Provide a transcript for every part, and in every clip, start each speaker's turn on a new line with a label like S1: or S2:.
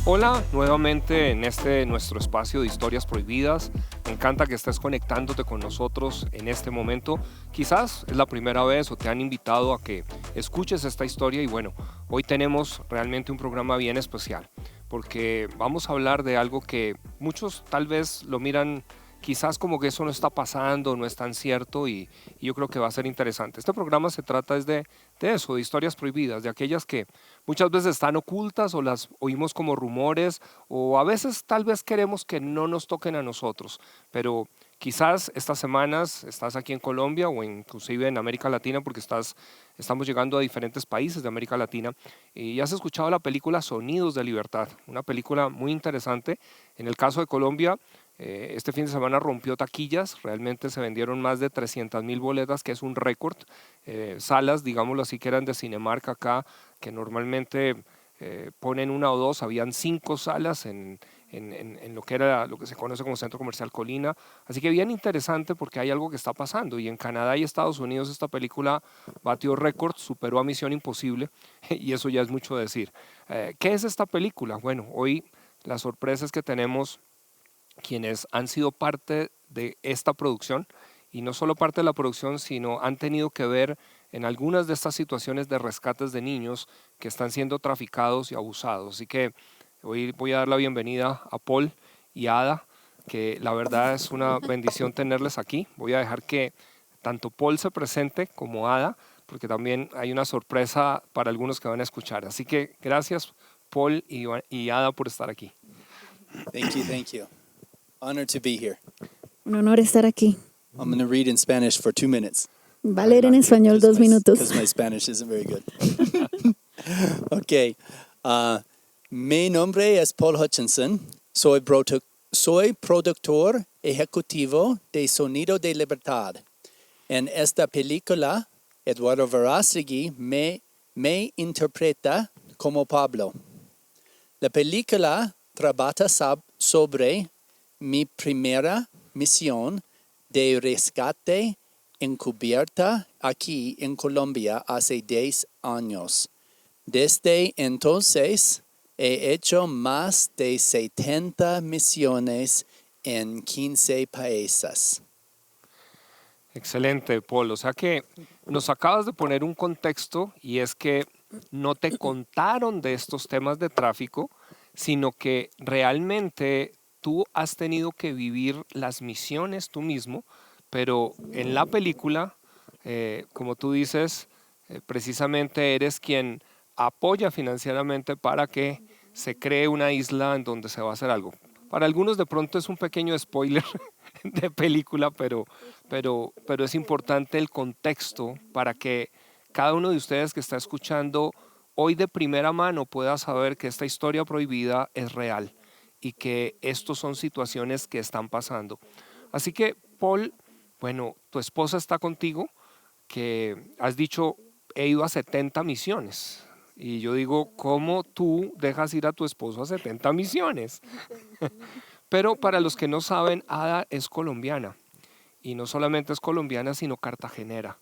S1: Hola, nuevamente en nuestro espacio de historias prohibidas. Me encanta que estés conectándote con nosotros en este momento. Quizás es la primera vez o te han invitado a que escuches esta historia y bueno, hoy tenemos realmente un programa bien especial porque vamos a hablar de algo que muchos tal vez lo miran quizás como que eso no está pasando, no es tan cierto y yo creo que va a ser interesante. Este programa se trata de eso, de historias prohibidas, de aquellas que muchas veces están ocultas o las oímos como rumores o a veces tal vez queremos que no nos toquen a nosotros, pero quizás estas semanas estás aquí en Colombia o inclusive en América Latina porque estamos llegando a diferentes países de América Latina y has escuchado la película Sonidos de Libertad, una película muy interesante. En el caso de Colombia, este fin de semana rompió taquillas, realmente se vendieron más de 300,000 boletas, que es un récord. Salas, digámoslo así, que eran de Cinemark acá, que normalmente ponen una o dos, habían 5 salas en lo que se conoce como Centro Comercial Colina. Así que bien interesante porque hay algo que está pasando y en Canadá y Estados Unidos esta película batió récord, superó a Misión Imposible y eso ya es mucho decir. ¿Qué es esta película? Bueno, hoy la sorpresa es que tenemos quienes han sido parte de esta producción y no solo parte de la producción, sino han tenido que ver en algunas de estas situaciones de rescates de niños que están siendo traficados y abusados. Así que hoy voy a dar la bienvenida a Paul y a Ada, que la verdad es una bendición tenerles aquí. Voy a dejar que tanto Paul se presente como Ada, porque también hay una sorpresa para algunos que van a escuchar. Así que gracias Paul y Ada por estar aquí.
S2: Thank you, thank you. Honored to be here.
S3: Un honor estar aquí.
S2: I'm going to read in Spanish for 2 minutes.
S3: Va a leer en español 2 minutos.
S2: Because my Spanish isn't very good. Okay. Mi nombre es Paul Hutchinson. Soy productor ejecutivo de Sonido de Libertad. En esta película, Eduardo Verástegui me interpreta como Pablo. La película trata sobre mi primera misión de rescate encubierta aquí en Colombia hace 10 años. Desde entonces he hecho más de 70 misiones en 15 países.
S1: Excelente, Paul. O sea que nos acabas de poner un contexto y es que no te contaron de estos temas de tráfico, sino que realmente tú has tenido que vivir las misiones tú mismo, pero en la película, como tú dices, precisamente eres quien apoya financieramente para que se cree una isla en donde se va a hacer algo. Para algunos de pronto es un pequeño spoiler de película, pero es importante el contexto para que cada uno de ustedes que está escuchando hoy de primera mano pueda saber que esta historia prohibida es real y que estos son situaciones que están pasando. Así que, Paul, bueno, tu esposa está contigo, que has dicho, he ido a 70 misiones. Y yo digo, ¿cómo tú dejas ir a tu esposo a 70 misiones? Pero para los que no saben, Ada es colombiana. Y no solamente es colombiana, sino cartagenera.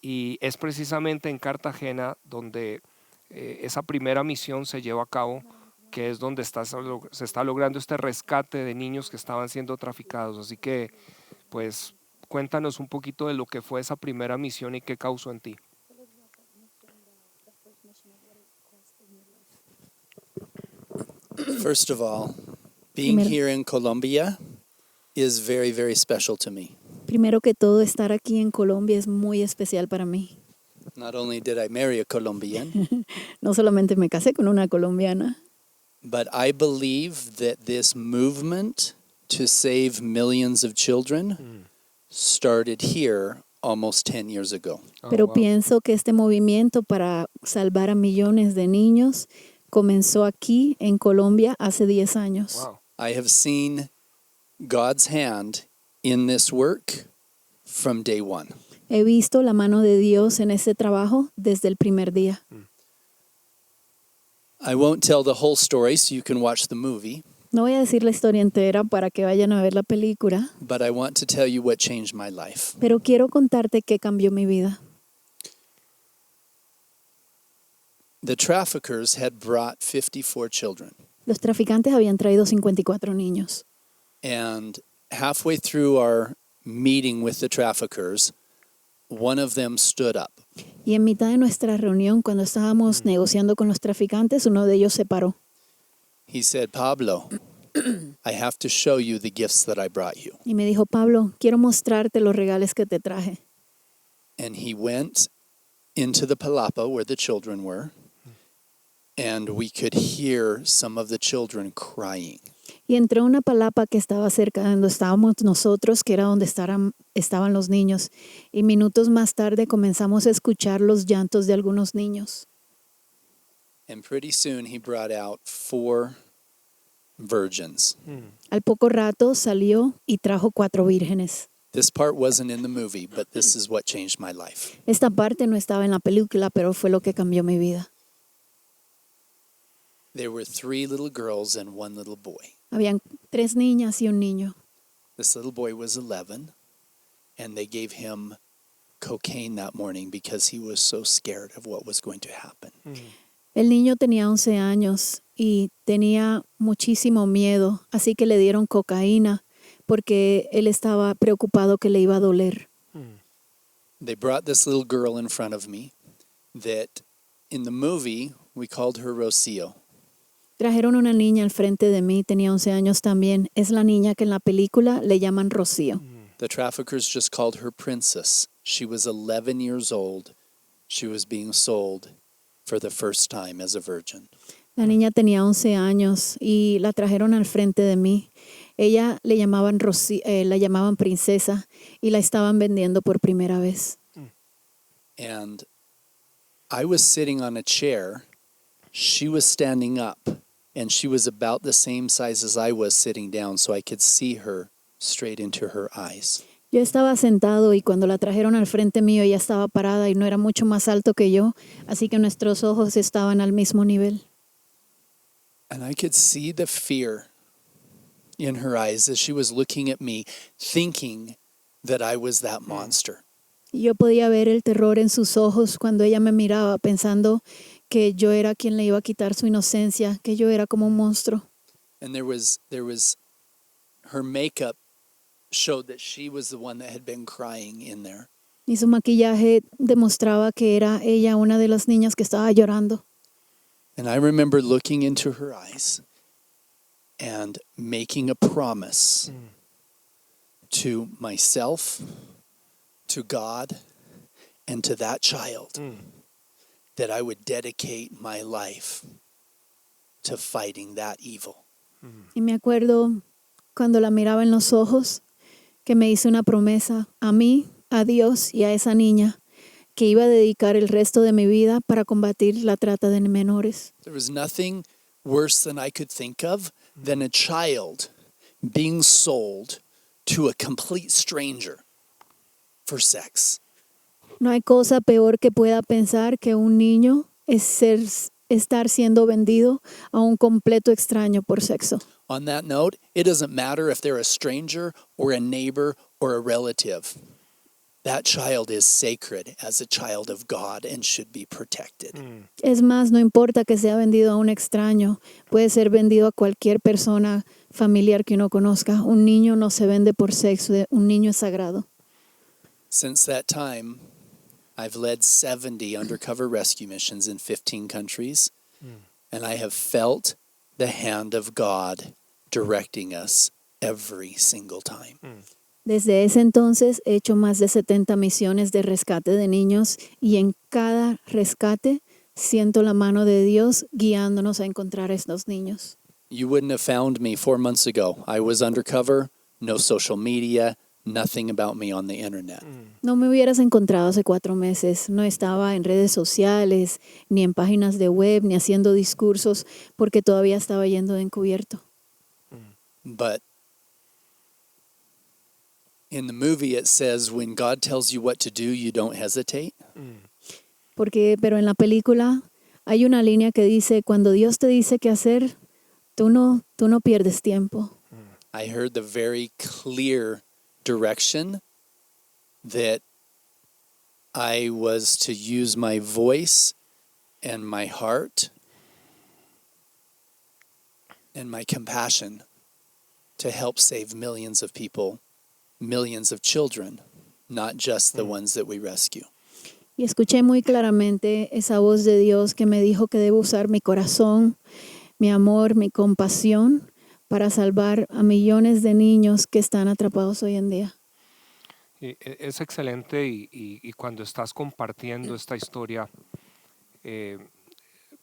S1: Y es precisamente en Cartagena donde esa primera misión se lleva a cabo, que es donde se está logrando este rescate de niños que estaban siendo traficados. Así que, pues, cuéntanos un poquito de lo que fue esa primera misión y qué causó en ti.
S2: First of all, being here in Colombia is very, very special to me.
S3: Primero que todo, estar aquí en Colombia es muy especial para mí.
S2: Not only did I marry a Colombian,
S3: No solamente me casé con una colombiana,
S2: but I believe that this movement to save millions of children started here almost 10 years ago.
S3: pero pienso que este movimiento para salvar a millones de niños comenzó aquí en Colombia hace 10 años.
S1: Wow.
S2: I have seen God's hand in this work from day one.
S3: He visto la mano de Dios en este trabajo desde el primer día.
S2: I won't tell the whole story so you can watch the movie,
S3: No voy a decir la historia entera para que vayan a ver la película,
S2: but I want to tell you what changed my life.
S3: pero quiero contarte qué cambió mi vida.
S2: The traffickers had brought 54 children.
S3: Los traficantes habían traído 54 niños.
S2: And halfway through our meeting with the traffickers, one of them stood up.
S3: Y en mitad de nuestra reunión, cuando estábamos negociando con los traficantes, uno de ellos se paró.
S2: He said, Pablo, I have to show you the gifts that I brought you.
S3: Y me dijo, Pablo, quiero mostrarte los regalos que te traje.
S2: And he went into the palapa where the children were, and we could hear some of the children crying.
S3: Y entró a una palapa que estaba cerca de donde estábamos nosotros, que era donde estaban los niños. Y minutos más tarde comenzamos a escuchar los llantos de algunos niños.
S2: And pretty soon he brought out 4 virgins.
S3: Al poco rato salió y trajo 4 vírgenes.
S2: This part wasn't in the movie, but this is what changed my life.
S3: Esta parte no estaba en la película, pero fue lo que cambió mi vida.
S2: There were 3 little girls and 1 little boy.
S3: Habían 3 niñas y un niño.
S2: This little boy was 11, and they gave him cocaine that morning because he was so scared of what was going to happen.
S3: El niño tenía 11 años y tenía muchísimo miedo, así que le dieron cocaína porque él estaba preocupado que le iba a doler.
S2: They brought this little girl in front of me that in the movie we called her Rocio.
S3: Trajeron una niña al frente de mí, tenía 11 años también. Es la niña que en la película le llaman Rocío.
S2: The traffickers just called her Princess. She was 11 years old. She was being sold for the first time as a virgin.
S3: La niña tenía 11 años y la trajeron al frente de mí. Ella la llamaban princesa y la estaban vendiendo por primera vez.
S2: And I was sitting on a chair. She was standing up, and she was about the same size as I was sitting down, so I could see her straight into her eyes.
S3: Yo estaba sentado y cuando la trajeron al frente mío ella estaba parada y no era mucho más alto que yo, así que nuestros ojos estaban al mismo nivel.
S2: And I could see the fear in her eyes as she was looking at me, thinking that I was that monster.
S3: Y yo podía ver el terror en sus ojos cuando ella me miraba pensando que yo era quien le iba a quitar su inocencia, que yo era como un monstruo.
S2: And there was her makeup showed that she was the one that had been crying in there.
S3: Y su maquillaje demostraba que era ella una de las niñas que estaba llorando.
S2: And I remember looking into her eyes and making a promise to myself, to God, and to that child that I would dedicate my life to fighting that evil.
S3: Y me acuerdo cuando la miraba en los ojos que me hizo una promesa a mí, a Dios y a esa niña que iba a dedicar el resto de mi vida para combatir la trata de menores.
S2: There was nothing worse than I could think of than a child being sold to a complete stranger for sex.
S3: No hay cosa peor que pueda pensar que un niño es estar siendo vendido a un completo extraño por sexo.
S2: On that note, it doesn't matter if they're a stranger or a neighbor or a relative. That child is sacred as a child of God and should be protected.
S3: Es más, no importa que sea vendido a un extraño, puede ser vendido a cualquier persona familiar que uno conozca. Un niño no se vende por sexo, un niño es sagrado.
S2: Since that time, I've led 70 undercover rescue missions in 15 countries, and I have felt the hand of God directing us every single time.
S3: Desde ese entonces he hecho más de 70 misiones de rescate de niños y en cada rescate siento la mano de Dios guiándonos a encontrar a estos niños.
S2: You wouldn't have found me 4 months ago. I was undercover, no social media, nothing about me on the internet.
S3: No me hubieras encontrado hace 4 meses. No estaba en redes sociales, ni en páginas de web, ni haciendo discursos, porque todavía estaba yendo de encubierto.
S2: But in the movie it says when God tells you what to do, you don't hesitate.
S3: Pero en la película hay una línea que dice, cuando Dios te dice qué hacer, tú no pierdes tiempo.
S2: I heard the very clear direction that I was to use my voice and my heart and my compassion to help save millions of people, millions of children, not just the ones that we rescue.
S3: Y escuché muy claramente esa voz de Dios que me dijo que debo usar mi corazón, mi amor, mi compasión para salvar a millones de niños que están atrapados hoy en día.
S1: Es excelente y cuando estás compartiendo esta historia, eh,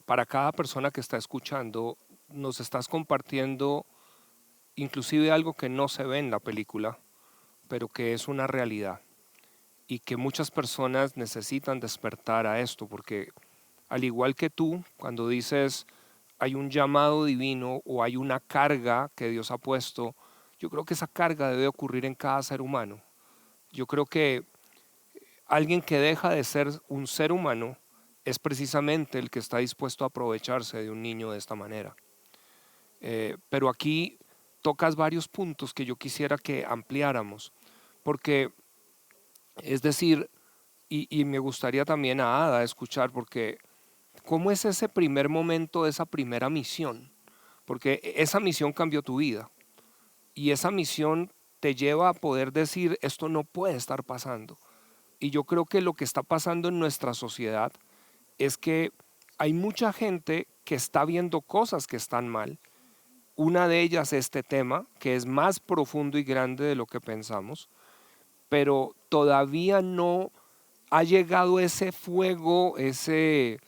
S1: para cada persona que está escuchando, nos estás compartiendo inclusive algo que no se ve en la película, pero que es una realidad y que muchas personas necesitan despertar a esto, porque al igual que tú, cuando dices hay un llamado divino o hay una carga que Dios ha puesto, yo creo que esa carga debe ocurrir en cada ser humano. Yo creo que alguien que deja de ser un ser humano es precisamente el que está dispuesto a aprovecharse de un niño de esta manera. Pero aquí tocas varios puntos que yo quisiera que ampliáramos, porque es decir, y me gustaría también a Ada escuchar, porque ¿cómo es ese primer momento de esa primera misión? Porque esa misión cambió tu vida y esa misión te lleva a poder decir, esto no puede estar pasando. Y yo creo que lo que está pasando en nuestra sociedad es que hay mucha gente que está viendo cosas que están mal. Una de ellas es este tema, que es más profundo y grande de lo que pensamos, pero todavía no ha llegado ese fuego, ese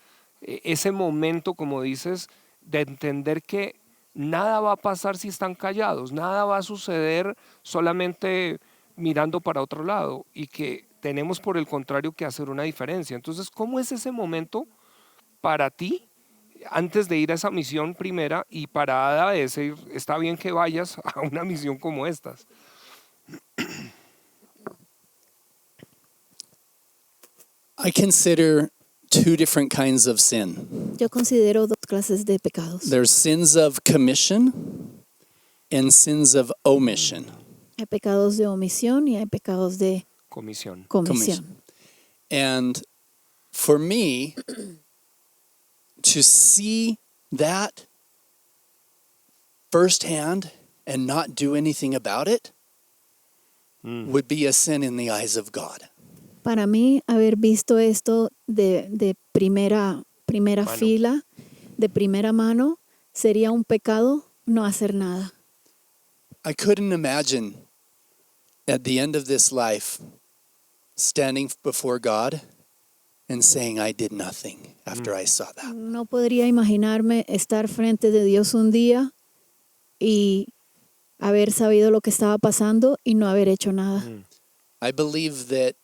S1: momento, como dices, de entender que nada va a pasar si están callados, nada va a suceder solamente mirando para otro lado y que tenemos por el contrario que hacer una diferencia. Entonces, ¿cómo es ese momento para ti antes de ir a esa misión primera y para Ada de decir, está bien que vayas a una misión como estas?
S2: I consider two different kinds of sin.
S3: Yo considero dos clases de pecados.
S2: There's sins of commission and sins of omission.
S3: Hay pecados de omisión y hay pecados de
S1: Comisión.
S3: comisión.
S2: And for me, to see that firsthand and not do anything about it would be a sin in the eyes of God.
S3: Para mí, haber visto esto de primera
S1: Mano.
S3: fila, de primera mano, sería un pecado no hacer nada.
S2: I couldn't imagine at the end of this life standing before God and saying I did nothing after I saw that.
S3: No podría imaginarme estar frente de Dios un día y haber sabido lo que estaba pasando y no haber hecho nada.
S2: I believe that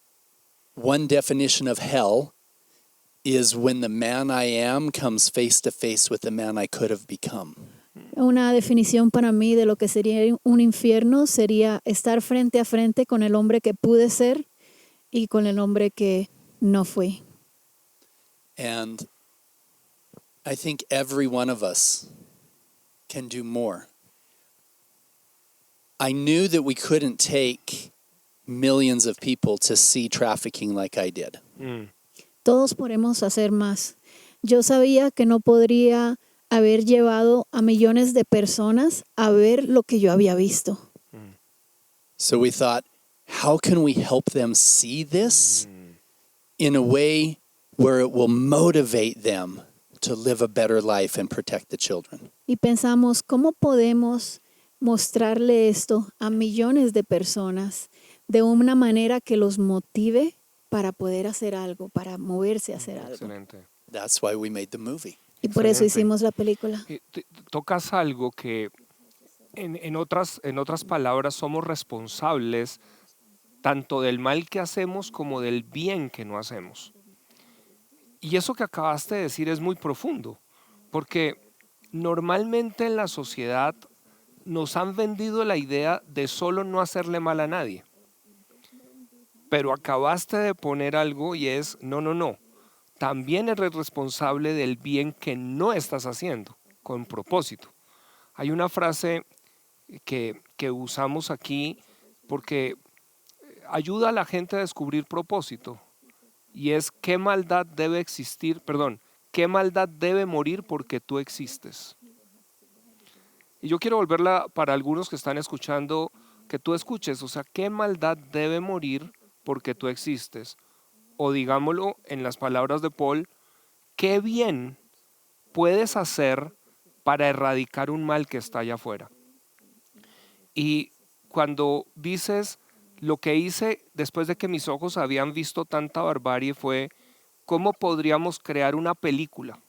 S2: one definition of hell is when the man I am comes face to face with the man I could have become.
S3: Una definición para mí de lo que sería un infierno sería estar frente a frente con el hombre que pude ser y con el hombre que no fui.
S2: And I think every one of us can do more. I knew that we couldn't take millions of people to see trafficking like I did.
S3: Todos podemos hacer más. Yo sabía que no podría haber llevado a millones de personas a ver lo que yo había visto.
S2: So we thought, how can we help them see this in a way where it will motivate them to live a better life and protect the children?
S3: Y pensamos, ¿cómo podemos mostrarle esto a millones de personas de una manera que los motive para poder hacer algo, para moverse a hacer algo?
S1: Excelente.
S2: That's why we made the movie.
S3: Y por eso
S1: Excelente.
S3: hicimos la película.
S1: Tocas algo que en otras palabras somos responsables tanto del mal que hacemos como del bien que no hacemos. Y eso que acabaste de decir es muy profundo, porque normalmente en la sociedad nos han vendido la idea de solo no hacerle mal a nadie. Pero acabaste de poner algo y es, no. También eres responsable del bien que no estás haciendo, con propósito. Hay una frase que usamos aquí porque ayuda a la gente a descubrir propósito. Y es qué ¿qué maldad debe morir porque tú existes? Y yo quiero volverla para algunos que están escuchando, que tú escuches, o sea, ¿qué maldad debe morir porque tú existes? O digámoslo en las palabras de Paul, ¿qué bien puedes hacer para erradicar un mal que está allá afuera? Y cuando dices, lo que hice después de que mis ojos habían visto tanta barbarie fue, ¿cómo podríamos crear una película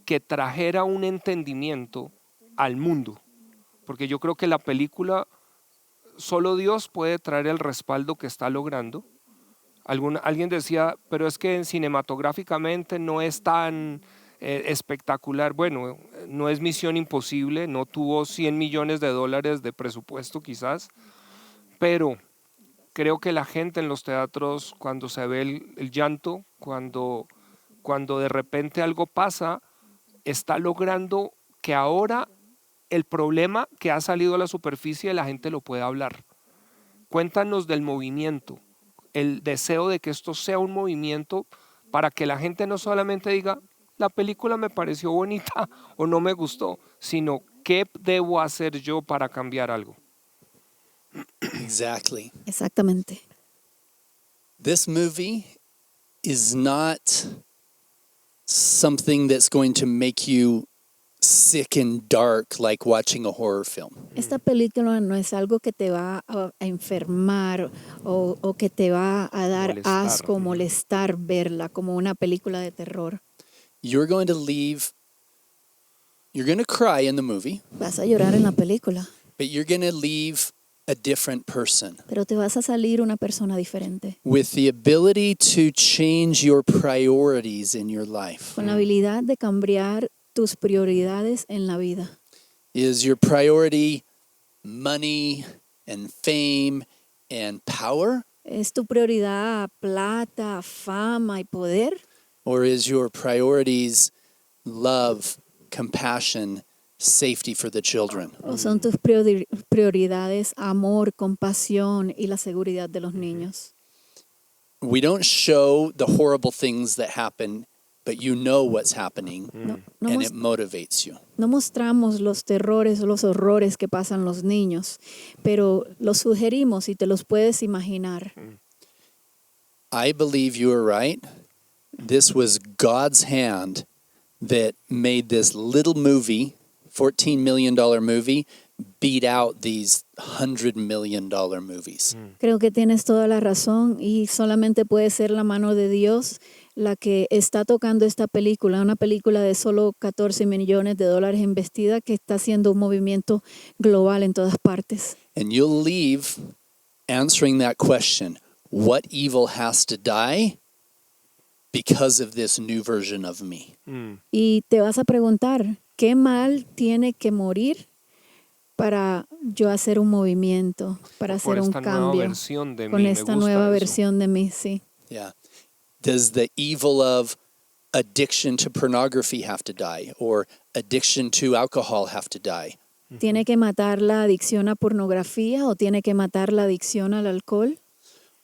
S1: que trajera un entendimiento al mundo? Porque yo creo que la película, solo Dios puede traer el respaldo que está logrando. Alguien decía, pero es que cinematográficamente no es tan espectacular. Bueno, no es Misión Imposible, no tuvo 100 millones de dólares de presupuesto quizás, pero creo que la gente en los teatros, cuando se ve el llanto, cuando de repente algo pasa, está logrando que ahora el problema que ha salido a la superficie la gente lo pueda hablar. Cuéntanos del movimiento, el deseo de que esto sea un movimiento para que la gente no solamente diga, la película me pareció bonita o no me gustó, sino qué debo hacer yo para cambiar algo.
S2: Exactly.
S3: Exactamente.
S2: This movie is not something that's going to make you sick and dark like watching a horror film.
S3: Esta película no es algo que te va a enfermar o que te va a dar
S1: Molestar.
S3: asco o molestar verla como una película de terror.
S2: You're going to leave, you're going to cry in the movie,
S3: Vas a llorar en la película,
S2: but you're going to leave a different person
S3: pero te vas a salir una persona diferente,
S2: with the ability to change your priorities in your life.
S3: con la habilidad de cambiar tus prioridades en la vida.
S2: Is your priority money and fame and power?
S3: ¿Es tu prioridad plata, fama y poder?
S2: Or is your priorities love, compassion, safety for the children?
S3: ¿O son tus prioridades amor, compasión y la seguridad de los niños?
S2: We don't show the horrible things that happen, but you know what's happening
S3: No,
S2: and it motivates you.
S3: no mostramos los terrores o los horrores que pasan los niños, pero los sugerimos y te los puedes imaginar.
S2: I believe you are right. This was God's hand that made this little movie, $14 million movie, beat out these $100 million movies.
S3: Creo que tienes toda la razón y solamente puede ser la mano de Dios la que está tocando esta película, una película de solo 14 millones de dólares investida que está haciendo un movimiento global en todas partes.
S2: And you'll leave answering that question, what evil has to die because of this new version of me?
S3: Y te vas a preguntar, ¿qué mal tiene que morir para yo hacer un movimiento, para
S1: Por
S3: hacer un
S1: esta nueva
S3: cambio
S1: versión de
S3: con
S1: mí, me
S3: esta
S1: gusta
S3: nueva
S1: eso.
S3: versión de mí? Sí.
S2: Yeah. Does the evil of addiction to pornography have to die or addiction to alcohol have to die?
S3: ¿Tiene que matar la adicción a pornografía o tiene que matar la adicción al alcohol?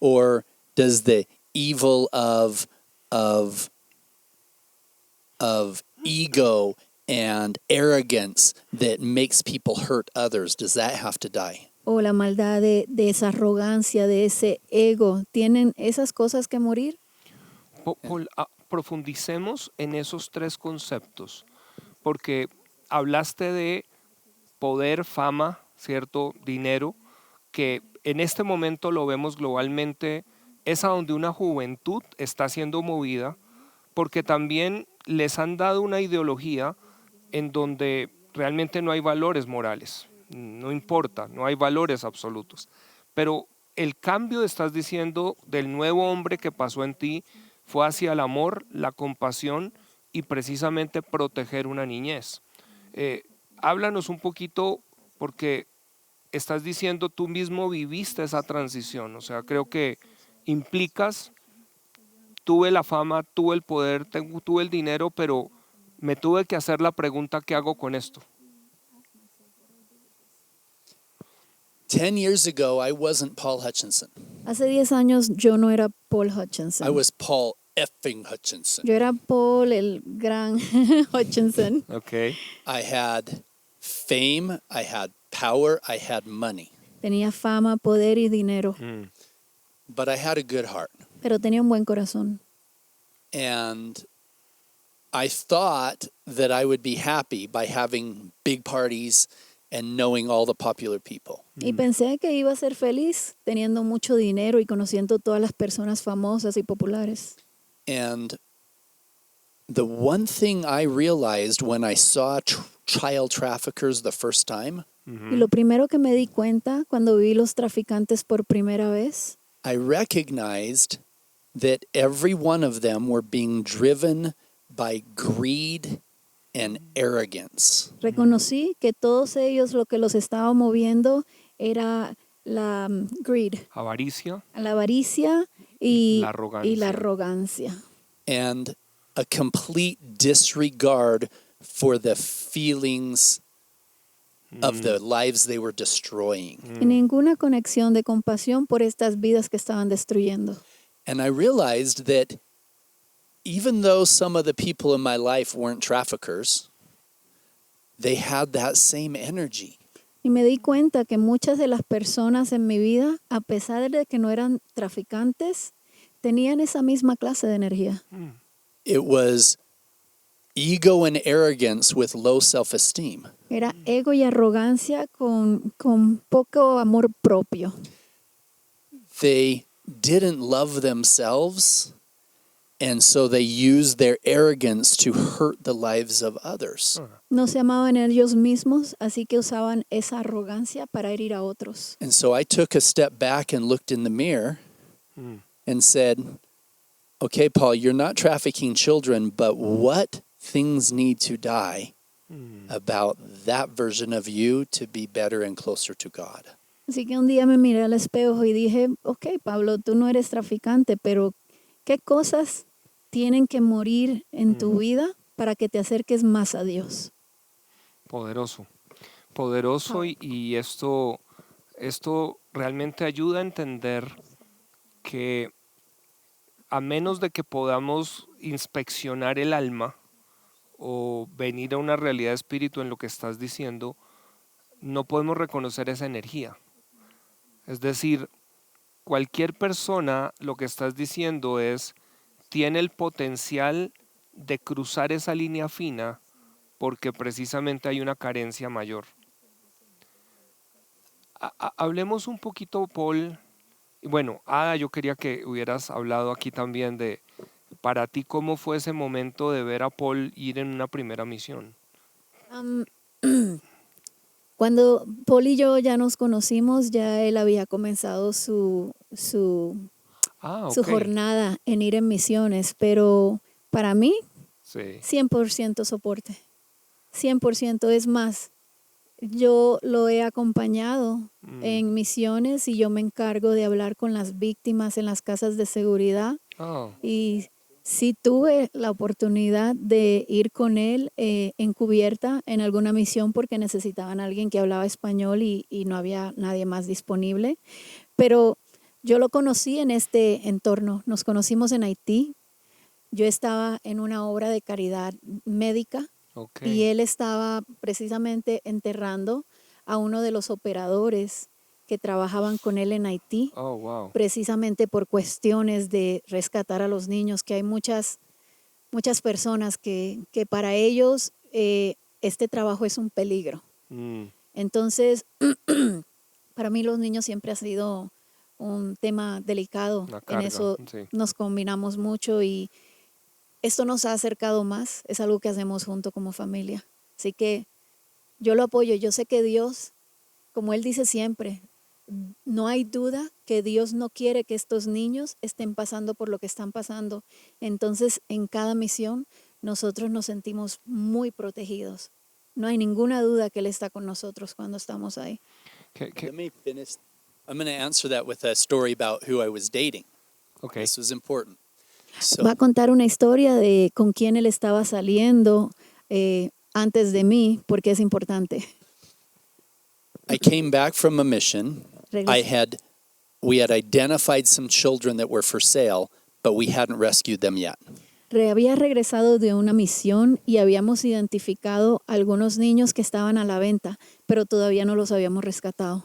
S2: Or does the evil of ego and arrogance that makes people hurt others, does that have to die?
S3: ¿O la maldad de esa arrogancia, de ese ego? ¿Tienen esas cosas que morir?
S1: Paul, profundicemos en esos tres conceptos, porque hablaste de poder, fama, ¿cierto? Dinero, que en este momento lo vemos globalmente, es a donde una juventud está siendo movida, porque también les han dado una ideología en donde realmente no hay valores morales, no importa, no hay valores absolutos. Pero el cambio, estás diciendo, del nuevo hombre que pasó en ti fue hacia el amor, la compasión y precisamente proteger una niñez. Háblanos un poquito, porque estás diciendo tú mismo viviste esa transición, o sea, creo que implicas, tuve la fama, tuve el poder, tuve el dinero, pero me tuve que hacer la pregunta, ¿qué hago con esto?
S2: 10 years ago, I wasn't Paul Hutchinson.
S3: Hace 10 años yo no era Paul
S2: I
S3: Hutchinson.
S2: was Paul effing Hutchinson.
S3: Yo era Paul, el gran Hutchinson.
S1: Ok.
S2: I had fame, I had power, I had money,
S3: Tenía fama, poder y dinero,
S1: Mm.
S2: but I had a good heart.
S3: pero tenía un buen corazón.
S2: And I thought that I would be happy by having big parties and knowing all the popular people.
S3: Y pensé que iba a ser feliz teniendo mucho dinero y conociendo todas las personas famosas y populares.
S2: And the one thing I realized when I saw child traffickers the first time,
S3: Y lo primero que me di cuenta cuando vi los traficantes por primera vez,
S2: I recognized that every one of them were being driven by greed and arrogance.
S3: reconocí que todos ellos lo que los estaba moviendo era la greed,
S1: Avaricia.
S3: la avaricia y
S1: La arrogancia.
S3: y la arrogancia.
S2: And a complete disregard for the feelings of the lives they were destroying.
S3: Y ninguna conexión de compasión por estas vidas que estaban destruyendo.
S2: And I realized that even though some of the people in my life weren't traffickers, they had that same energy.
S3: Y me di cuenta que muchas de las personas en mi vida, a pesar de que no eran traficantes, tenían esa misma clase de energía.
S2: It was ego and arrogance with low self-esteem.
S3: Era ego y arrogancia con poco amor propio.
S2: They didn't love themselves, and so they used their arrogance to hurt the lives of others.
S3: No se amaban ellos mismos, así que usaban esa arrogancia para herir a otros.
S2: And so I took a step back and looked in the mirror and said, okay, Paul, you're not trafficking children, but what things need to die about that version of you to be better and closer to God?
S3: Así que un día me miré al espejo y dije, ok, Pablo, tú no eres traficante, pero ¿qué cosas tienen que morir en tu vida para que te acerques más a Dios?
S1: Poderoso. Poderoso y esto realmente ayuda a entender que a menos de que podamos inspeccionar el alma o venir a una realidad de espíritu en lo que estás diciendo, no podemos reconocer esa energía. Es decir, cualquier persona, lo que estás diciendo es, tiene el potencial de cruzar esa línea fina porque precisamente hay una carencia mayor. Hablemos un poquito, Paul. Bueno, Ada, yo quería que hubieras hablado aquí también de, para ti, ¿cómo fue ese momento de ver a Paul ir en una primera misión?
S3: Cuando Paul y yo ya nos conocimos, ya él había comenzado su
S1: Ok.
S3: jornada en ir en misiones, pero para mí,
S1: Sí.
S3: 100% soporte. 100%. Es más, yo lo he acompañado en misiones y yo me encargo de hablar con las víctimas en las casas de seguridad.
S1: Oh,
S3: Y sí tuve la oportunidad de ir con él encubierta en alguna misión porque necesitaban a alguien que hablaba español y no había nadie más disponible. Pero yo lo conocí en este entorno. Nos conocimos en Haití. Yo estaba en una obra de caridad médica
S1: ok.
S3: y él estaba precisamente enterrando a uno de los operadores que trabajaban con él en Haití,
S1: Oh, wow.
S3: precisamente por cuestiones de rescatar a los niños, que hay muchas personas que para ellos este trabajo es un peligro.
S1: Mm,
S3: Entonces, para mí los niños siempre ha sido un tema delicado.
S1: Una
S3: En
S1: carga,
S3: eso
S1: sí.
S3: nos combinamos mucho y esto nos ha acercado más. Es algo que hacemos junto como familia. Así que yo lo apoyo. Yo sé que Dios, como Él dice siempre, no hay duda que Dios no quiere que estos niños estén pasando por lo que están pasando. Entonces, en cada misión, nosotros nos sentimos muy protegidos. No hay ninguna duda que Él está con nosotros cuando estamos ahí.
S2: Let me finish. I'm going to answer that with a story about who I was dating.
S1: ok.
S2: This was important. So
S3: Va a contar una historia de con quién él estaba saliendo antes de mí, porque es importante.
S2: I came back from a mission.
S3: Regresé.
S2: We had identified some children that were for sale, but we hadn't rescued them yet.
S3: Había regresado de una misión y habíamos identificado algunos niños que estaban a la venta, pero todavía no los habíamos rescatado.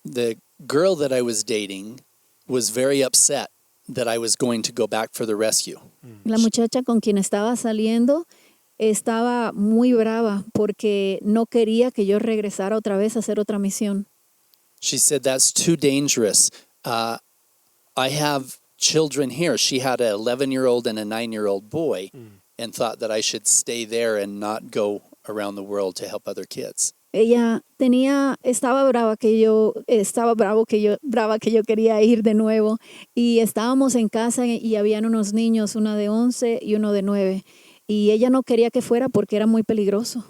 S2: The girl that I was dating was very upset that I was going to go back for the rescue.
S3: La muchacha con quien estaba saliendo estaba muy brava porque no quería que yo regresara otra vez a hacer otra misión.
S2: She said, "That's too dangerous. I have children here." She had an 11-year-old and a 9-year-old boy and thought that I should stay there and not go around the world to help other kids.
S3: Estaba brava que yo quería ir de nuevo y estábamos en casa y habían unos niños, una de 11 y uno de 9 y ella no quería que fuera porque era muy peligroso.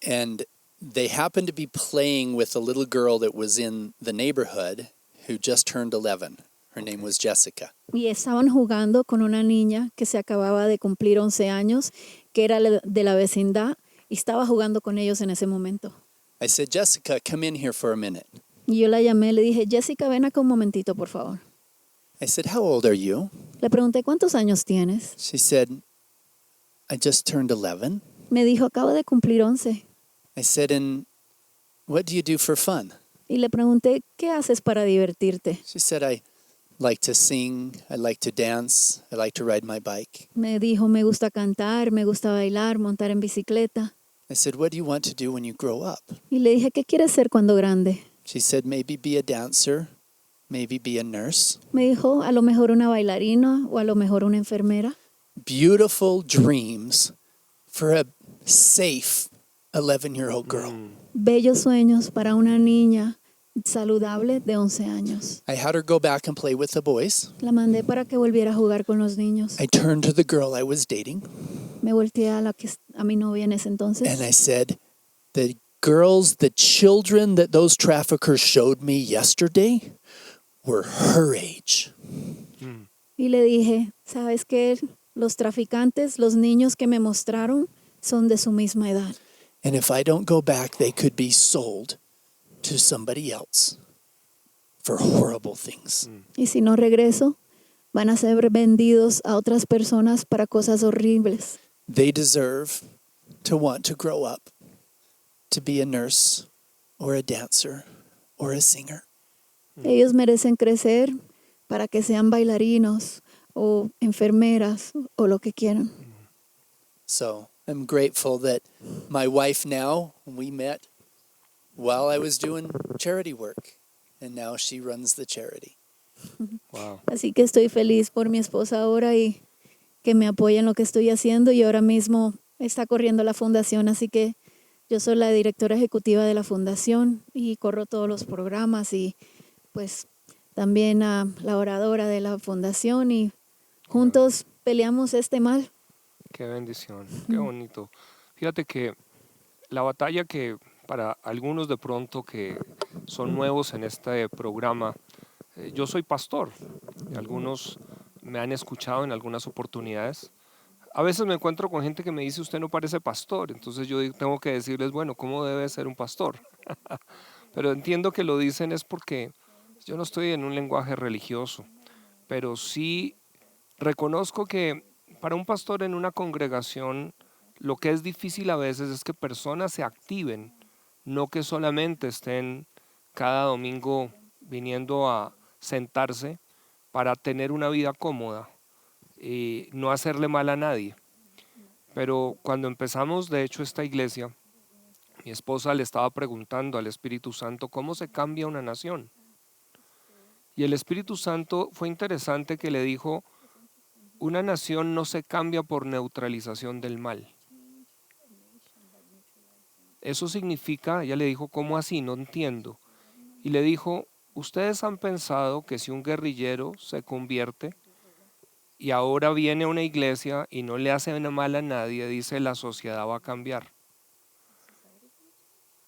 S2: And they happened to be playing with a little girl that was in the neighborhood who just turned 11. Her name was Jessica.
S3: Y estaban jugando con una niña que se acababa de cumplir 11 años, que era de la vecindad, y estaba jugando con ellos en ese momento.
S2: I said, "Jessica, come in here for a minute."
S3: Y yo la llamé, le dije, Jessica, ven acá un momentito, por favor.
S2: I said, "How old are you?"
S3: Le pregunté, ¿cuántos años tienes?
S2: She said, "I just turned 11."
S3: Me dijo, acabo de cumplir 11.
S2: I said, "And what do you do for fun?"
S3: Y le pregunté, ¿qué haces para divertirte?
S2: She said, "I like to sing, I like to dance, I like to ride my bike."
S3: Me dijo, me gusta cantar, me gusta bailar, montar en bicicleta.
S2: I said, "What do you want to do when you grow up?"
S3: Y le dije, ¿qué quieres ser cuando grande?
S2: She said, "Maybe be a dancer, maybe be a nurse."
S3: Me dijo, a lo mejor una bailarina o a lo mejor una enfermera.
S2: Beautiful dreams for a safe 11-year-old girl.
S3: Bellos sueños para una niña saludable de 11 años.
S2: I had her go back and play with the boys.
S3: La mandé para que volviera a jugar con los niños.
S2: I turned to the girl I was dating
S3: Me volteé a mi novia en ese entonces
S2: and I said, "The children that those traffickers showed me yesterday were her age."
S3: y le dije, ¿sabes qué? Los traficantes, los niños que me mostraron son de su misma edad.
S2: And if I don't go back, they could be sold to somebody else for horrible things.
S3: Y si no regreso, van a ser vendidos a otras personas para cosas horribles.
S2: They deserve to want to grow up to be a nurse or a dancer or a singer.
S3: Ellos merecen crecer para que sean bailarinos o enfermeras o lo que quieran.
S2: So I'm grateful that my wife now, we met while I was doing charity work, and now she runs the charity.
S1: Wow.
S3: Así que estoy feliz por mi esposa ahora y que me apoya en lo que estoy haciendo y ahora mismo está corriendo la fundación, así que yo soy la directora ejecutiva de la fundación y corro todos los programas y pues también la oradora de la fundación y juntos peleamos este mal.
S1: Qué bendición, qué bonito. Fíjate que la batalla que para algunos de pronto que son nuevos en este programa, yo soy pastor, y algunos me han escuchado en algunas oportunidades. A veces me encuentro con gente que me dice, usted no parece pastor, entonces yo tengo que decirles, bueno, ¿cómo debe ser un pastor? Pero entiendo que lo dicen es porque yo no estoy en un lenguaje religioso, pero sí reconozco que para un pastor en una congregación lo que es difícil a veces es que personas se activen, no que solamente estén cada domingo viniendo a sentarse para tener una vida cómoda y no hacerle mal a nadie. Pero cuando empezamos de hecho esta iglesia, mi esposa le estaba preguntando al Espíritu Santo cómo se cambia una nación. Y el Espíritu Santo fue interesante que le dijo, una nación no se cambia por neutralización del mal. Eso significa, ella le dijo, ¿cómo así? No entiendo. Y le dijo, ustedes han pensado que si un guerrillero se convierte y ahora viene a una iglesia y no le hace mal a nadie, dice la sociedad va a cambiar.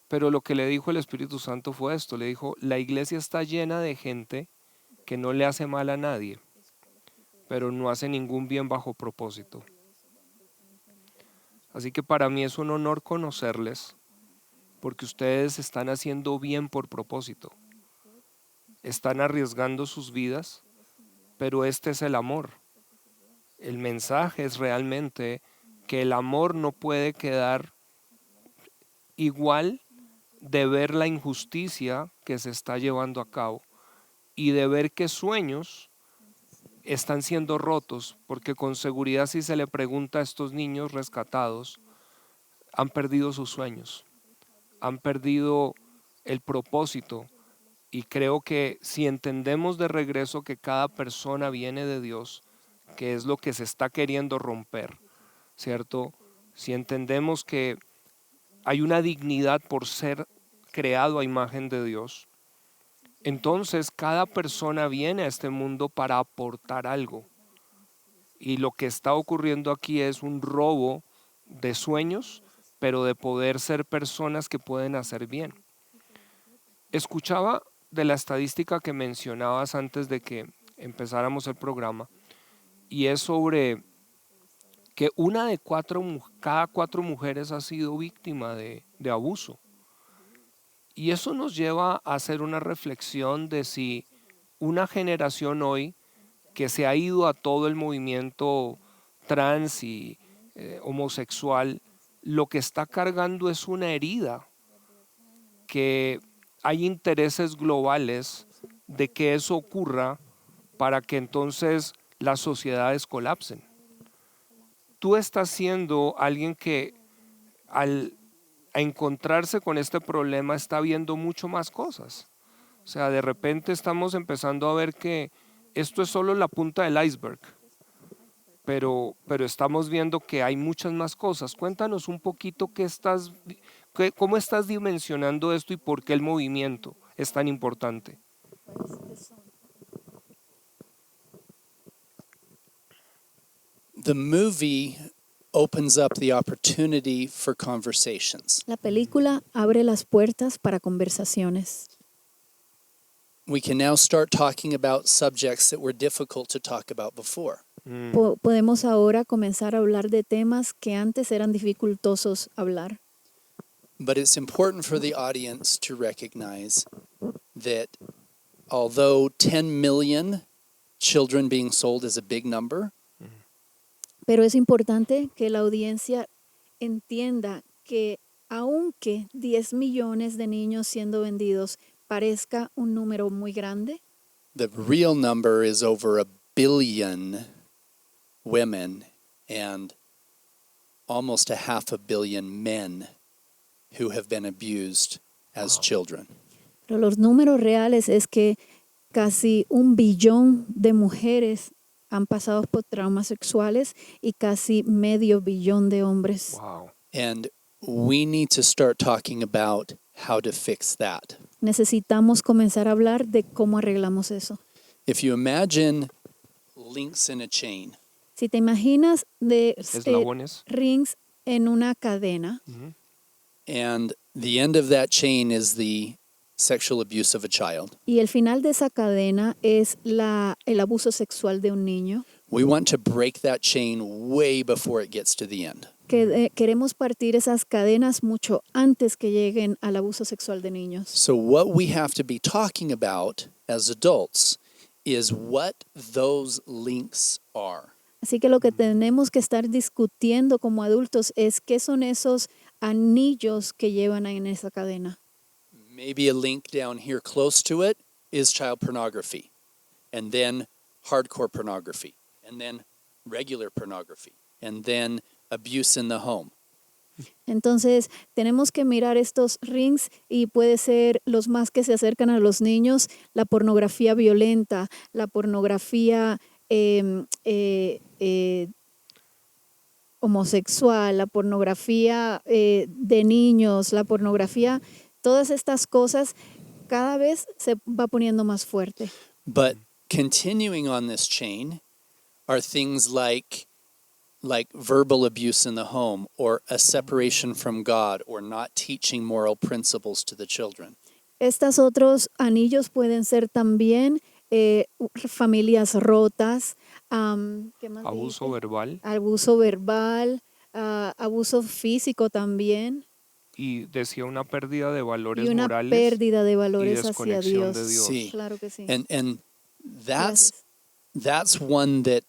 S1: Pero lo que le dijo el Espíritu Santo fue esto, le dijo, la iglesia está llena de gente que no le hace mal a nadie, pero no hace ningún bien bajo propósito. Así que para mí es un honor conocerles, porque ustedes están haciendo bien por propósito. Están arriesgando sus vidas pero este es el amor. El mensaje es realmente que el amor no puede quedar igual de ver la injusticia que se está llevando a cabo y de ver que sueños están siendo rotos, porque con seguridad si se le pregunta a estos niños rescatados, han perdido sus sueños, han perdido el propósito. Y creo que si entendemos de regreso que cada persona viene de Dios, que es lo que se está queriendo romper, ¿cierto? Si entendemos que hay una dignidad por ser creado a imagen de Dios, entonces cada persona viene a este mundo para aportar algo. Y lo que está ocurriendo aquí es un robo de sueños, pero de poder ser personas que pueden hacer bien. Escuchaba de la estadística que mencionabas antes de que empezáramos el programa, y es sobre que una de cada cuatro mujeres ha sido víctima de abuso. Y eso nos lleva a hacer una reflexión de si una generación hoy que se ha ido a todo el movimiento trans y homosexual, lo que está cargando es una herida, que hay intereses globales de que eso ocurra para que entonces las sociedades colapsen. Tú estás siendo alguien que al encontrarse con este problema está viendo mucho más cosas. O sea, de repente estamos empezando a ver que esto es solo la punta del iceberg, pero estamos viendo que hay muchas más cosas. Cuéntanos un poquito cómo estás dimensionando esto y por qué el movimiento es tan importante.
S2: The movie opens up the opportunity for conversations.
S3: La película abre las puertas para conversaciones.
S2: We can now start talking about subjects that were difficult to talk about before.
S3: Podemos ahora comenzar a hablar de temas que antes eran dificultosos hablar.
S2: But it's important for the audience to recognize that although 10 million children being sold is a big number,
S3: Pero es importante que la audiencia entienda que aunque 10 millones de niños siendo vendidos parezca un número muy grande,
S2: the real number is over 1 billion women and almost 500 million men who have been abused as children.
S3: pero los números reales es que casi 1 billón de mujeres han pasado por traumas sexuales y casi medio billón de hombres.
S1: Wow.
S2: And we need to start talking about how to fix that.
S3: Necesitamos comenzar a hablar de cómo arreglamos eso.
S2: If you imagine links in a chain,
S3: Si te imaginas de
S1: Eslabones.
S3: rings en una cadena
S2: and the end of that chain is the sexual abuse of a child,
S3: y el final de esa cadena es el abuso sexual de un niño,
S2: we want to break that chain way before it gets to the end.
S3: queremos partir esas cadenas mucho antes que lleguen al abuso sexual de niños.
S2: So what we have to be talking about as adults is what those links are.
S3: Así que lo que tenemos que estar discutiendo como adultos es qué son esos anillos que llevan en esa cadena.
S2: Maybe a link down here close to it is child pornography, and then hardcore pornography, and then regular pornography, and then abuse in the home.
S3: Entonces, tenemos que mirar estos rings y puede ser los más que se acercan a los niños, la pornografía violenta, la pornografía homosexual, la pornografía de niños, la pornografía, todas estas cosas cada vez se va poniendo más fuerte.
S2: But continuing on this chain are things like verbal abuse in the home, or a separation from God, or not teaching moral principles to the children.
S3: Estos otros anillos pueden ser también familias rotas, ¿qué más
S1: Abuso
S3: dijiste?
S1: verbal.
S3: Abuso verbal, abuso físico también,
S1: Y decía una pérdida de valores
S3: y una
S1: morales
S3: pérdida de
S1: y
S3: valores hacia
S1: desconexión
S3: Dios.
S1: de Dios.
S2: Sí.
S3: Claro que sí.
S2: And that's
S3: Gracias.
S2: that's one that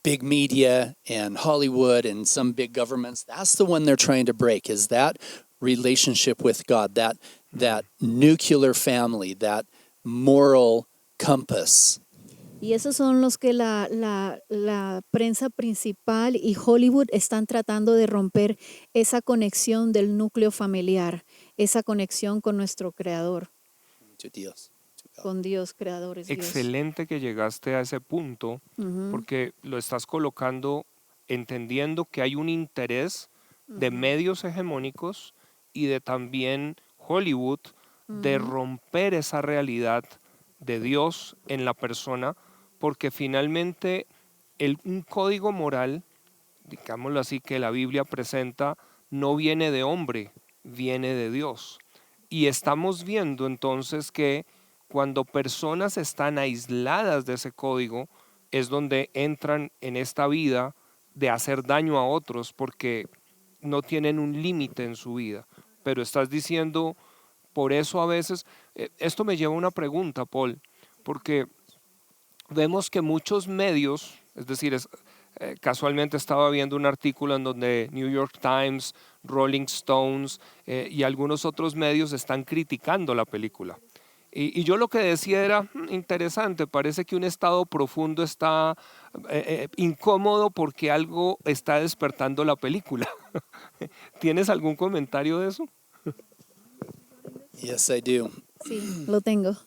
S2: big media and Hollywood and some big governments, that's the one they're trying to break, is that relationship with God, that nuclear family, that moral compass.
S3: Y esos son los que la prensa principal y Hollywood están tratando de romper esa conexión del núcleo familiar, esa conexión con nuestro Creador,
S2: To Dios. To God.
S3: con Dios, Creador es Dios.
S1: Excelente que llegaste a ese punto, porque lo estás colocando entendiendo que hay un interés de medios hegemónicos y de también Hollywood de romper esa realidad de Dios en la persona, porque finalmente un código moral, digámoslo así, que la Biblia presenta, no viene de hombre, viene de Dios. Y estamos viendo entonces que cuando personas están aisladas de ese código, es donde entran en esta vida de hacer daño a otros porque no tienen un límite en su vida. Pero estás diciendo, por eso a veces, esto me lleva a una pregunta, Paul, porque vemos que muchos medios, es decir, casualmente estaba viendo un artículo en donde New York Times, Rolling Stones y algunos otros medios están criticando la película. Y yo lo que decía era interesante, parece que un estado profundo está incómodo porque algo está despertando la película. ¿Tienes algún comentario de eso?
S2: Yes, I do.
S3: Sí, lo tengo.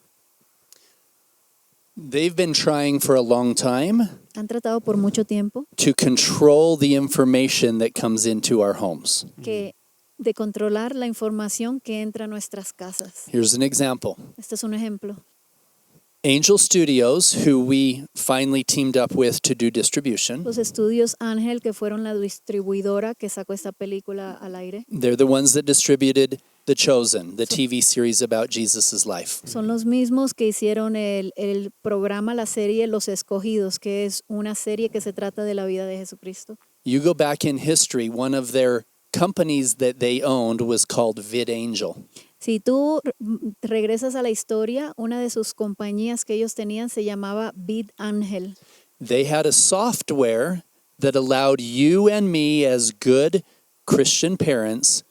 S2: They've been trying for a long time
S3: Han tratado por mucho tiempo
S2: to control the information that comes into our homes.
S3: de controlar la información que entra a nuestras casas.
S2: Here's an example.
S3: Este es un ejemplo.
S2: Angel Studios, who we finally teamed up with to do distribution,
S3: Los estudios Ángel, que fueron la distribuidora que sacó esta película al aire,
S2: they're the ones that distributed The Chosen, the TV series about Jesus' life.
S3: son los mismos que hicieron el programa, la serie Los Escogidos, que es una serie que se trata de la vida de Jesucristo.
S2: You go back in history, one of their companies that they owned was called VidAngel.
S3: Si tú regresas a la historia, una de sus compañías que ellos tenían se llamaba VidAngel.
S2: They had a software that allowed you and me as good Christian parents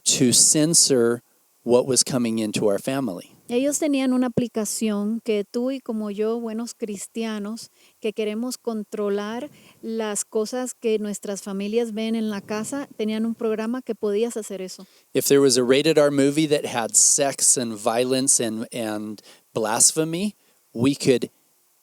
S2: to censor what was coming into our family.
S3: Ellos tenían una aplicación que tú y como yo, buenos cristianos, que queremos controlar las cosas que nuestras familias ven en la casa, tenían un programa que podías hacer eso.
S2: If there was a rated R movie that had sex and violence and blasphemy, we could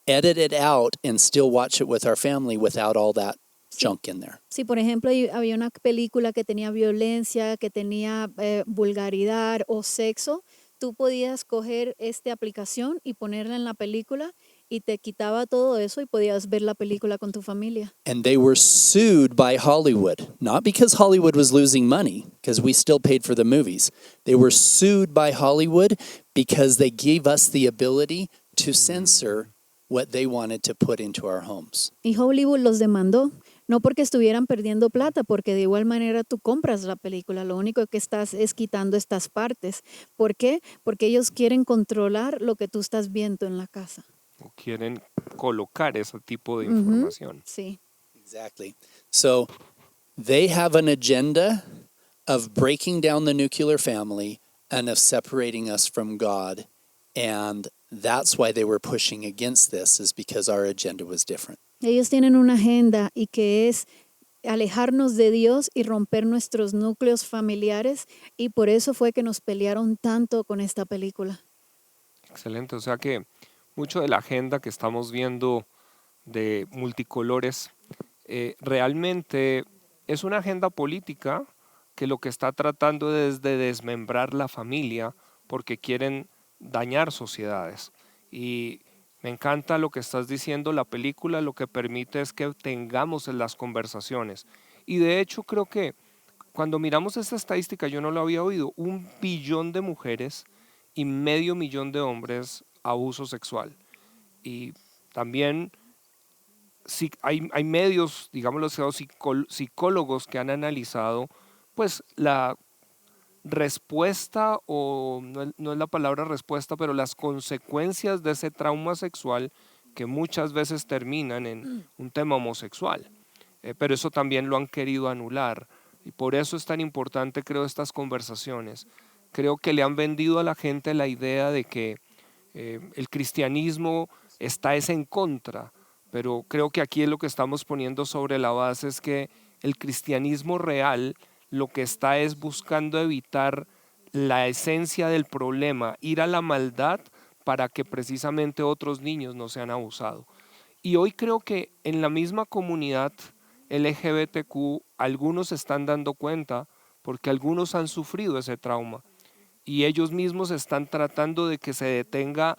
S2: edit it out and still watch it with our family without all that junk in there.
S3: Si, por ejemplo, había una película que tenía violencia, que tenía vulgaridad o sexo, tú podías coger esta aplicación y ponerla en la película y te quitaba todo eso y podías ver la película con tu familia.
S2: And they were sued by Hollywood, not because Hollywood was losing money, because we still paid for the movies. They were sued by Hollywood because they gave us the ability to censor what they wanted to put into our homes.
S3: Y Hollywood los demandó, no porque estuvieran perdiendo plata, porque de igual manera tú compras la película, lo único que estás es quitando estas partes. ¿Por qué? Porque ellos quieren controlar lo que tú estás viendo en la casa.
S1: ¿O quieren colocar ese tipo de información?
S3: Sí.
S2: Exactly. So they have an agenda of breaking down the nuclear family and of separating us from God. And that's why they were pushing against this, is because our agenda was different.
S3: Ellos tienen una agenda y que es alejarnos de Dios y romper nuestros núcleos familiares y por eso fue que nos pelearon tanto con esta película.
S1: Excelente, o sea que mucho de la agenda que estamos viendo de multicolores realmente es una agenda política que lo que está tratando es de desmembrar la familia porque quieren dañar sociedades. Y me encanta lo que estás diciendo, la película lo que permite es que tengamos las conversaciones. Y de hecho creo que cuando miramos esta estadística, yo no lo había oído, 1 billón de mujeres y medio millón de hombres abuso sexual. Y también hay medios, digámoslo así, psicólogos que han analizado pues la respuesta, o no es la palabra respuesta, pero las consecuencias de ese trauma sexual que muchas veces terminan en un tema homosexual. Pero eso también lo han querido anular y por eso es tan importante, creo, estas conversaciones. Creo que le han vendido a la gente la idea de que el cristianismo está en contra, pero creo que aquí es lo que estamos poniendo sobre la base, es que el cristianismo real lo que está es buscando evitar la esencia del problema, ir a la maldad para que precisamente otros niños no sean abusados. Y hoy creo que en la misma comunidad LGBTQ algunos se están dando cuenta porque algunos han sufrido ese trauma y ellos mismos están tratando de que se detenga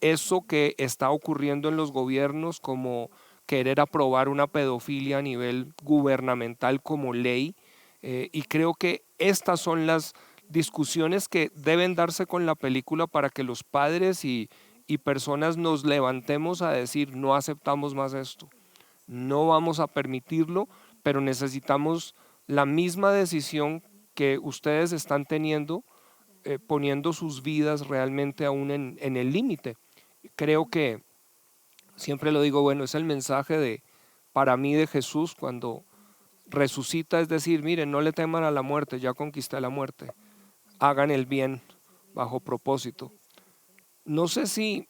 S1: eso que está ocurriendo en los gobiernos, como querer aprobar una pedofilia a nivel gubernamental como ley. Y creo que estas son las discusiones que deben darse con la película para que los padres y personas nos levantemos a decir: no aceptamos más esto, no vamos a permitirlo, pero necesitamos la misma decisión que ustedes están teniendo, poniendo sus vidas realmente aún en el límite. Creo que siempre lo digo, bueno, es el mensaje para mí de Jesús cuando resucita, es decir, miren, no le teman a la muerte, ya conquisté la muerte, hagan el bien bajo propósito. No sé si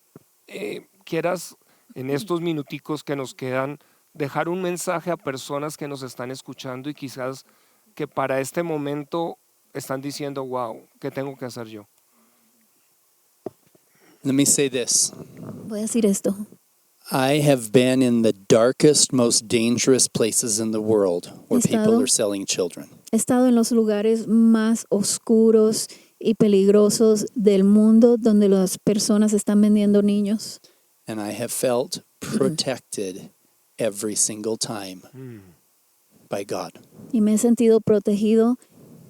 S1: quieras en estos minuticos que nos quedan dejar un mensaje a personas que nos están escuchando y quizás que para este momento están diciendo: wow, ¿qué tengo que hacer yo?
S2: Let me say this.
S3: Voy a decir esto.
S2: I have been in the darkest, most dangerous places in the world where people are selling children.
S3: He estado en los lugares más oscuros y peligrosos del mundo donde las personas están vendiendo niños.
S2: And I have felt protected every single time by God.
S3: Y me he sentido protegido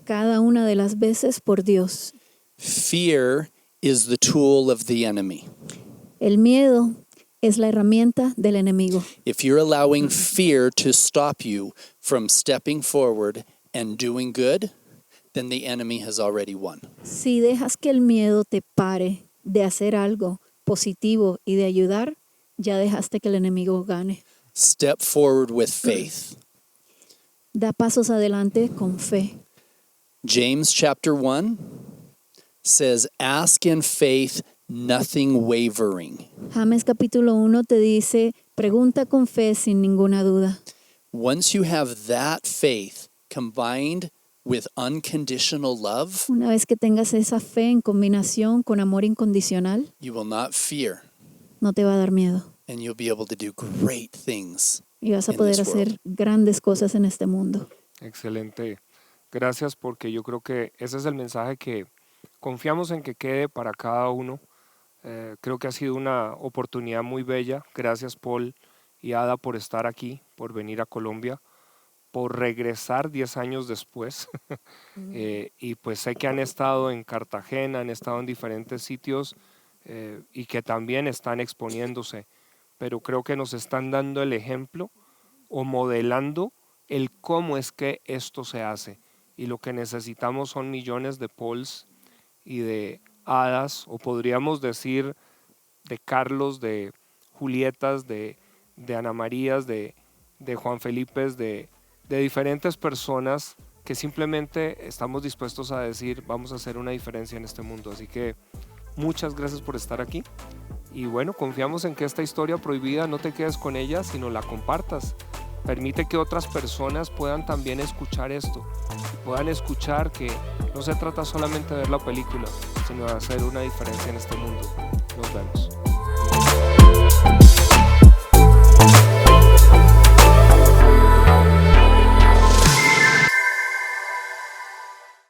S3: cada una de las veces por Dios.
S2: Fear is the tool of the enemy.
S3: El miedo es la herramienta del enemigo.
S2: If you're allowing fear to stop you from stepping forward and doing good, then the enemy has already won.
S3: Si dejas que el miedo te pare de hacer algo positivo y de ayudar, ya dejaste que el enemigo gane.
S2: Step forward with faith.
S3: Da pasos adelante con fe.
S2: James chapter 1 says, ask in faith, nothing wavering.
S3: James capítulo 1 te dice, pregunta con fe sin ninguna duda.
S2: Once you have that faith combined with unconditional love,
S3: Una vez que tengas esa fe en combinación con amor incondicional,
S2: you will not fear,
S3: no te va a dar miedo.
S2: and you'll be able to do great things.
S3: Y vas a
S2: in
S3: poder
S2: this
S3: hacer
S2: world.
S3: grandes cosas en este mundo.
S1: Excelente. Gracias, porque yo creo que ese es el mensaje que confiamos en que quede para cada uno. Creo que ha sido una oportunidad muy bella. Gracias, Paul y Ada, por estar aquí, por venir a Colombia, por regresar 10 años después. Y pues sé que han estado en Cartagena, han estado en diferentes sitios y que también están exponiéndose, pero creo que nos están dando el ejemplo o modelando el cómo es que esto se hace. Y lo que necesitamos son millones de Pauls y de Hadas, o podríamos decir de Carlos, de Julietas, de Ana Marías, de Juan Felipes, de diferentes personas que simplemente estamos dispuestos a decir: vamos a hacer una diferencia en este mundo. Así que muchas gracias por estar aquí. Y bueno, confiamos en que esta historia prohibida no te quedes con ella, sino la compartas. Permite que otras personas puedan también escuchar esto, puedan escuchar que no se trata solamente de ver la película, sino de hacer una diferencia en este mundo. Nos vemos.